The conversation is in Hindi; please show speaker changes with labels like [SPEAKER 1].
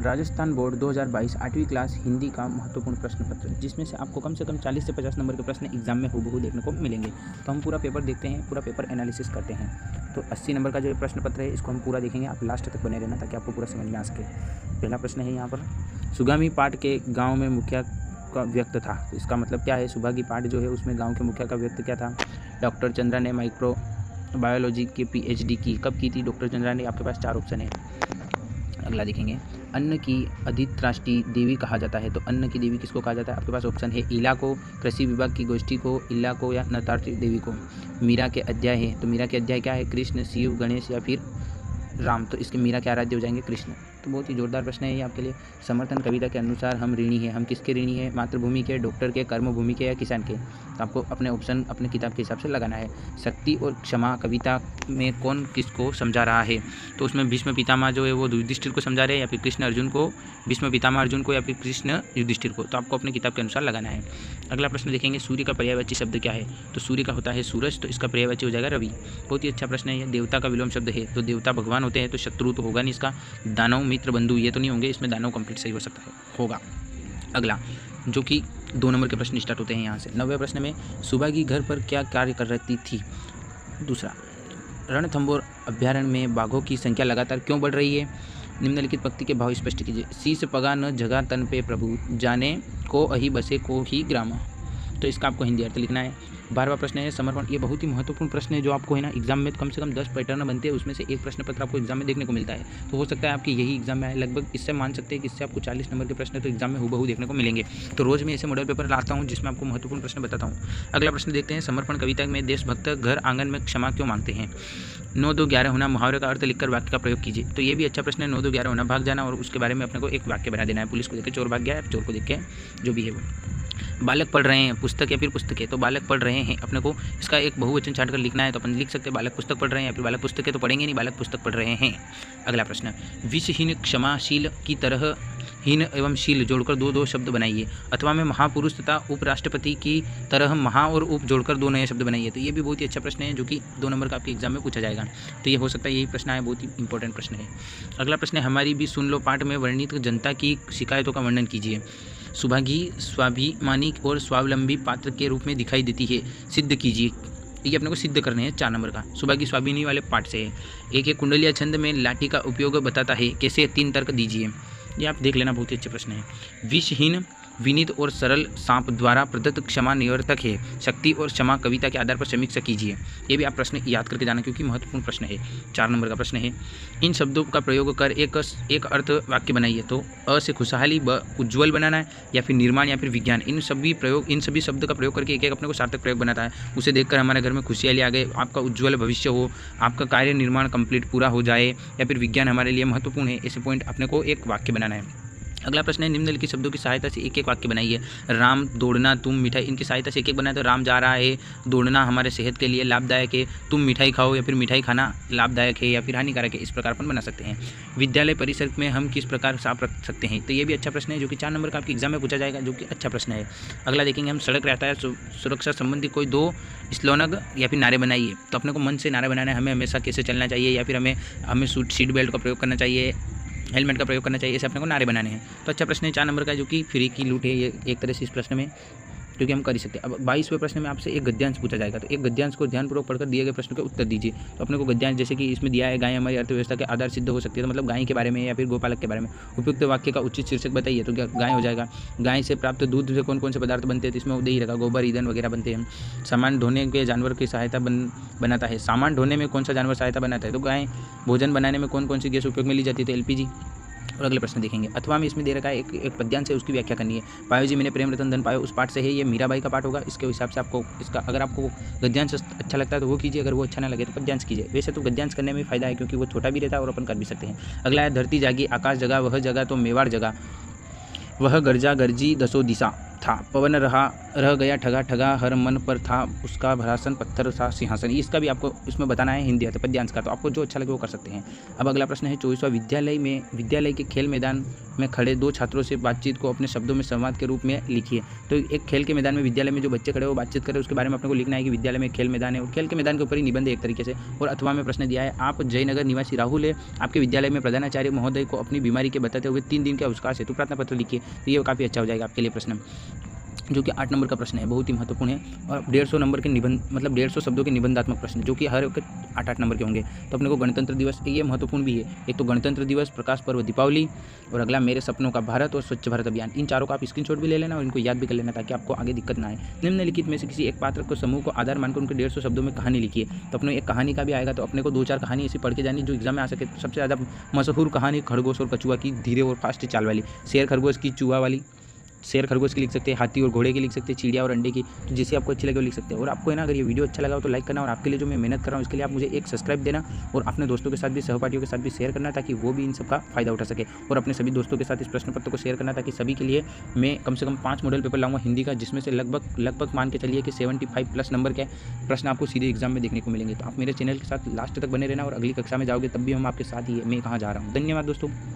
[SPEAKER 1] राजस्थान बोर्ड 2022 8वीं क्लास हिंदी का महत्वपूर्ण प्रश्न पत्र, जिसमें से आपको कम से कम 40 से 50 नंबर के प्रश्न एग्जाम में हूबहू देखने को मिलेंगे। तो हम पूरा पेपर देखते हैं, पूरा पेपर एनालिसिस करते हैं। तो 80 नंबर का जो प्रश्न पत्र है इसको हम पूरा देखेंगे। आप लास्ट तक बने रहना ताकि आपको पूरा समझ में आ सके। पहला प्रश्न है यहाँ पर, सुगामी पाठ के गाँव में मुखिया का व्यक्त था। तो इसका मतलब क्या है? सुभागी पाठ जो है उसमें गाँव के मुखिया का व्यक्त क्या था? डॉक्टर चंद्रा ने माइक्रो बायोलॉजी की PhD की। कब की थी डॉक्टर चंद्रा ने? आपके पास 4 ऑप्शन है। अगला देखेंगे, अन्न की अधित्राष्टि देवी कहा जाता है। तो अन्न की देवी किसको कहा जाता है? आपके पास ऑप्शन है इला को, कृषि विभाग की गोष्ठी को, इला को, या नतार्थी देवी को। मीरा के अध्याय है। तो मीरा के अध्याय क्या है? कृष्ण, शिव, गणेश या फिर राम। तो इसके मीरा के आराध्य हो जाएंगे कृष्ण। तो बहुत ही जोरदार प्रश्न है ये आपके लिए। समर्थन कविता के अनुसार हम ऋणी हैं। हम किसके ऋणी हैं? मातृभूमि के, डॉक्टर के, कर्मभूमि के या किसान के। तो आपको अपने ऑप्शन अपने किताब के हिसाब से लगाना है। शक्ति और क्षमा कविता में कौन किसको समझा रहा है? तो उसमें भीष्म पितामह जो है वो युधिष्ठिर को समझा रहे हैं, या फिर कृष्ण अर्जुन को, भीष्म पितामह अर्जुन को, या फिर कृष्ण युधिष्ठिर को। तो आपको अपने किताब के अनुसार लगाना है। अगला प्रश्न देखेंगे, सूर्य का पर्यायवाची शब्द क्या है? तो सूर्य का होता है सूरज, तो इसका पर्यायवाची हो जाएगा रवि। बहुत ही अच्छा प्रश्न है ये। देवता का विलोम शब्द है। तो देवता भगवान होते हैं, तो शत्रु तो होगा नहीं इसका। दानव, मित्र, बंधु ये तो नहीं होंगे, इसमें दानव कंप्लीट सही हो सकता है, होगा। अगला जो कि 2 नंबर के प्रश्न स्टार्ट होते हैं यहाँ से। 9वें प्रश्न में, सुभागी घर पर क्या कार्य कर रही थी? दूसरा, रणथंभौर अभ्यारण्य में बाघों की संख्या लगातार क्यों बढ़ रही है? निम्नलिखित पंक्ति के भाव स्पष्ट कीजिए। शीश पगा न जगह तन पे प्रभु, जाने को अहि बसे को ही ग्राम। तो इसका आपको हिंदी अर्थ लिखना है। 12वां प्रश्न है समर्पण। ये बहुत ही महत्वपूर्ण प्रश्न है जो आपको है ना एग्जाम में कम से कम 10 पैटर्न बनते हैं, उसमें से एक प्रश्न पत्र आपको एग्जाम में देखने को मिलता है। तो हो सकता है आपकी यही एग्जाम में आए। लगभग इससे मान सकते हैं कि इससे आपको 40 नंबर के प्रश्न तो एग्जाम में हूबहू देखने को मिलेंगे। तो रोज़ मैं ऐसे मॉडल पेपर लाता हूँ जिसमें आपको महत्वपूर्ण प्रश्न बताता हूँ। अगला प्रश्न देखते हैं, समर्पण कविता में देशभक्त घर आंगन में क्षमा क्यों मांगते हैं? 9 2 11 होना, मुहावरे का अर्थ लिखकर वाक्य का प्रयोग कीजिए। तो ये भी अच्छा प्रश्न है। 9 2 11 होना, भाग जाना, और उसके बारे में अपने को एक वाक्य बना देना है। पुलिस को देख के चोर भाग गया, चोर को देख के जो भी है वो। बालक पढ़ रहे हैं, पुस्तक या फिर पुस्तकें। तो बालक पढ़ रहे हैं, अपने को इसका एक बहुवचन छांट कर लिखना है। तो अपन लिख सकते हैं बालक पुस्तक पढ़ रहे हैं, या फिर बालक पुस्तकें तो पढ़ेंगे नहीं, बालक पुस्तक पढ़ रहे हैं। अगला प्रश्न, विषहीन क्षमाशील की तरह हीन एवं शील जोड़कर 2 शब्द बनाइए। अथवा में महापुरुष तथा उपराष्ट्रपति की तरह महा और उप जोड़कर 2 नए शब्द बनाइए। तो ये भी बहुत ही अच्छा प्रश्न है जो कि 2 नंबर का आपके एग्जाम में पूछा जाएगा। तो ये हो सकता है यही प्रश्न है, बहुत ही इंपॉर्टेंट प्रश्न है। अगला प्रश्न है, हमारी भी सुन लो पाठ में वर्णित जनता की शिकायतों का वर्णन कीजिए। सुभागी स्वाभिमानी और स्वावलंबी पात्र के रूप में दिखाई देती है, सिद्ध कीजिए। ये अपने को सिद्ध करने हैं 4 नंबर का। सुभागी स्वाभिमानी वाले पाठ से है। एक कुंडलिया छंद में लाठी का उपयोग बताता है, कैसे? 3 तर्क दीजिए। ये आप देख लेना, बहुत ही अच्छे प्रश्न है। विषहीन, विनीत और सरल सांप द्वारा प्रदत्त क्षमा निवर्तक है। शक्ति और क्षमा कविता के आधार पर समीक्षा कीजिए। ये भी आप प्रश्न याद करके जाना क्योंकि महत्वपूर्ण प्रश्न है। 4 नंबर का प्रश्न है, इन शब्दों का प्रयोग कर एक अर्थ वाक्य बनाइए। तो अ से खुशहाली, ब उज्ज्वल बनाना है, या फिर निर्माण, या फिर विज्ञान। इन सभी शब्द का प्रयोग करके एक अपने को सार्थक प्रयोग बनाता है। उसे देखकर हमारे घर में खुशहाली आ गए, आपका उज्ज्वल भविष्य हो, आपका कार्य निर्माण कंप्लीट पूरा हो जाए, या फिर विज्ञान हमारे लिए महत्वपूर्ण है। ऐसे पॉइंट अपने को एक वाक्य बनाना है। अगला प्रश्न है, निम्नलिखित शब्दों की सहायता से एक वाक्य बनाइए। राम, दौड़ना, तुम, मिठाई। इनकी सहायता से एक बनाए। तो राम जा रहा है, दौड़ना हमारे सेहत के लिए लाभदायक है, तुम मिठाई खाओ, या फिर मिठाई खाना लाभदायक है या फिर हानिकारक है। इस प्रकार अपन बना सकते हैं। विद्यालय परिसर में हम किस प्रकार साफ रख सकते हैं? तो ये भी अच्छा प्रश्न है जो कि 4 नंबर का आपके एग्जाम में पूछा जाएगा, जो कि अच्छा प्रश्न है। अगला देखेंगे हम, सड़क यातायात सुरक्षा संबंधी कोई 2 स्लोगन या फिर नारे बनाइए। तो अपने को मन से नारा बनाना है, हमें हमेशा कैसे चलना चाहिए, या फिर हमें सीट बेल्ट का प्रयोग करना चाहिए, हेलमेट का प्रयोग करना चाहिए। ऐसे अपने को नारे बनाने हैं। तो अच्छा प्रश्न है 4 नंबर का, जो कि फ्री की लूट है ये एक तरह से इस प्रश्न में, क्योंकि हम कर ही सकते हैं। अब 22वें प्रश्न में आपसे एक गद्यांश पूछा जाएगा। तो एक गद्यांश को ध्यानपूर्वक पढ़कर दिए गए प्रश्न के उत्तर दीजिए। तो अपने को गद्यांश जैसे कि इसमें दिया है, गाय हमारी अर्थव्यवस्था के आधार सिद्ध हो सकती है। तो मतलब गाय के बारे में या फिर गोपालक के बारे में उपयुक्त वाक्य का उचित शीर्षक बताइए। तो क्या गाय हो जाएगा। गाय से प्राप्त दूध से कौन कौन से पदार्थ बनते हैं? तो इसमें दही रहेगा, गोबर, ईंधन वगैरह बनते हैं। सामान ढोने के जानवर की सहायता बनाता है। सामान ढोने में कौन सा जानवर सहायता बनाता है? तो गाय। भोजन बनाने में कौन कौन सी गैस उपयोग में ली जाती है? तो LPG। और अगले प्रश्न देखेंगे, अथवा में इसमें दे रखा है एक पद्यांश है, उसकी व्याख्या करनी है। पायो जी मैंने प्रेम रतन धन पायो, उस पाठ से है। ये मीराबाई का पाठ होगा। इसके हिसाब से आपको इसका, अगर आपको गद्यांश अच्छा लगता है तो वो कीजिए, अगर वो अच्छा ना लगे तो पद्यांश कीजिए। वैसे तो गद्यांश करने में फ़ायदा है क्योंकि वो छोटा भी रहता है और अपन कर भी सकते हैं। अगला है, धरती जागी, आकाश जगा, वह जगह तो मेवाड़ जगा, वह गर्जा गर्जी 10 दिशा था, पवन रह गया ठगा ठगा, हर मन पर था उसका भरासन, पत्थर था सिंहासन। इसका भी आपको इसमें बताना है हिंदी अर्थ पद्यांश का। तो आपको जो अच्छा लगे वो कर सकते हैं। अब अगला प्रश्न है 24वां, विद्यालय के खेल मैदान में खड़े 2 छात्रों से बातचीत को अपने शब्दों में संवाद के रूप में लिखिए। तो एक खेल के मैदान में विद्यालय में जो बच्चे खड़े वो बातचीत करें, उसके बारे में अपने को लिखना है कि विद्यालय में खेल मैदान है और खेल के मैदान के ऊपर ही निबंध है एक तरीके से। और अथवा में प्रश्न दिया है, आप जयनगर निवासी राहुल है, आपके विद्यालय में प्रधानाचार्य महोदय को अपनी बीमारी के बताते हुए 3 दिन के अवकाश हेतु प्रार्थना पत्र लिखिए। तो ये काफ़ी अच्छा हो जाएगा आपके लिए प्रश्न, जो कि 8 नंबर का प्रश्न है, बहुत ही महत्वपूर्ण है। और 150 नंबर के निबंध, मतलब 150 शब्दों के निबंधात्मक प्रश्न, जो कि हर 8-8 नंबर के होंगे। तो अपने को गणतंत्र दिवस, ये महत्वपूर्ण भी है। एक तो गणतंत्र दिवस, प्रकाश पर्व, दीपावली, और अगला मेरे सपनों का भारत और स्वच्छ भारत अभियान। इन चारों का आप स्क्रीनशॉट भी ले लेना और इनको याद भी कर लेना ताकि आपको आगे दिक्कत ना आए। निम्नलिखित में से किसी एक पात्र को समूह को आधार मानकर उनके 150 शब्दों में कहानी लिखिए। तो अपने एक कहानी का भी आएगा, तो अपने को 2-4 कहानी ऐसी पढ़ के जानी जो एग्जाम में आ सके। सबसे ज़्यादा मशहूर कहानी खरगोश और कछुआ की, धीरे और फास्ट चाल वाली। शेर खरगोश की, चूहा वाली। शेर खरगोश की लिख सकते हैं, हाथी और घोड़े की लिख सकते हैं, चिड़िया और अंडे की। तो जिसे आपको अच्छी लगे वो लिख सकते हैं। और आपको है ना, अगर ये वीडियो अच्छा लगा हो तो लाइक करना, और आपके लिए जो मैं मेहनत कर रहा हूँ इसके लिए आप मुझे एक सब्सक्राइब देना, और अपने दोस्तों के साथ भी, सहपाठियों के साथ भी शेयर करना ताकि वो भी इन सब का फायदा उठा सके। और अपने सभी दोस्तों के साथ इस प्रश्न पत्र को शेयर करना ताकि सभी के लिए मैं कम से कम 5 मॉडल पेपर लाऊंगा हिंदी का, जिसमें से लगभग मान के चलिए कि 75+ नंबर के प्रश्न आपको सीधे एग्जाम में देखने को मिलेंगे। तो आप मेरे चैनल के साथ लास्ट तक बने रहना, और अगली कक्षा में जाओगे तब भी हम आपके साथ ही है। मैं कहाँ जा रहा हूँ। धन्यवाद दोस्तों।